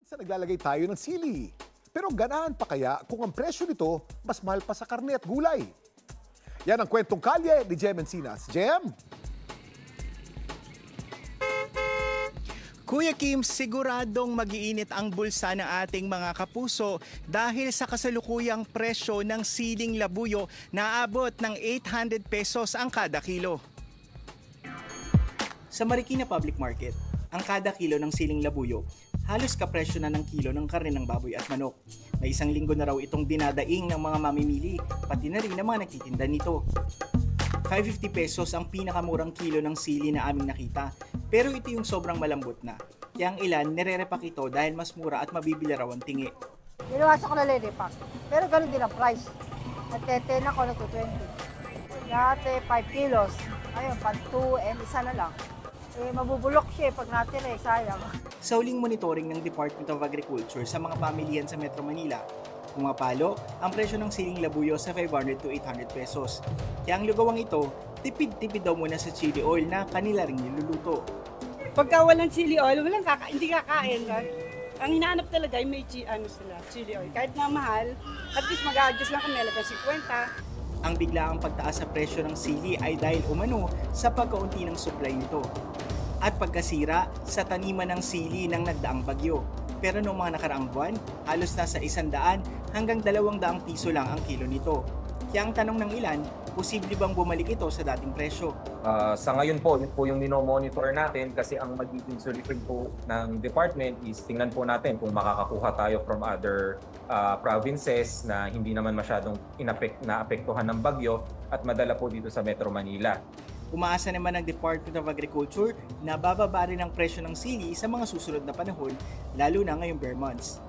Sa naglalagay tayo ng sili. Pero ganahan pa kaya kung ang presyo nito mas mahal pa sa karne at gulay? Yan ang kwentong kalye ni Jem Encinas. Jem? Kuya Kim, siguradong mag-iinit ang bulsa ng ating mga kapuso dahil sa kasalukuyang presyo ng siling labuyo na abot ng 800 pesos ang kada kilo. Sa Marikina Public Market, ang kada kilo ng siling labuyo halos kapresyo na ng kilo ng karne ng baboy at manok. May isang linggo na raw itong dinadaing ng mga mamimili, pati na rin ng mga nagtitinda nito. 550 pesos ang pinakamurang kilo ng sili na aming nakita, pero ito yung sobrang malambot na. Kaya ang ilan nire-repack ito dahil mas mura at mabibili raw ang tingi. Iniwasan ko na lady-pack, pero ganun din ang price. Nagte-10 ako, nagte-20. Dati 5 kilos, ayun, pag 2 and isa na lang. Mabubulok siya pag natira, sayang. Sa huling monitoring ng Department of Agriculture sa mga pamilyan sa Metro Manila, pumapalo ang presyo ng siling labuyo sa 500 to 800 pesos. Kaya ang lugawang ito, tipid-tipid daw muna sa chili oil na kanila ring niluluto. Pagka walang chili oil, hindi kakain. Ang hinahanap talaga ay may chili oil. Kahit na mahal, at least mag-adjust lang kami, halagang 50. Ang biglaang pagtaas sa presyo ng sili ay dahil umano sa pagkaunti ng supply nito. At pagkasira sa taniman ng sili ng nagdaang bagyo. Pero noong mga nakaraang buwan, halos nasa 100 hanggang 200 piso lang ang kilo nito. Kaya ang tanong ng ilan, posible bang bumalik ito sa dating presyo? Sa ngayon po, yun po yung minomonitor natin kasi ang magiging solution po ng department is tingnan po natin kung makakakuha tayo from other provinces na hindi naman masyadong naapektuhan ng bagyo at madala po dito sa Metro Manila. Umaasa naman ng Department of Agriculture na bababa rin ang presyo ng sili sa mga susunod na panahon, lalo na ngayong bare months.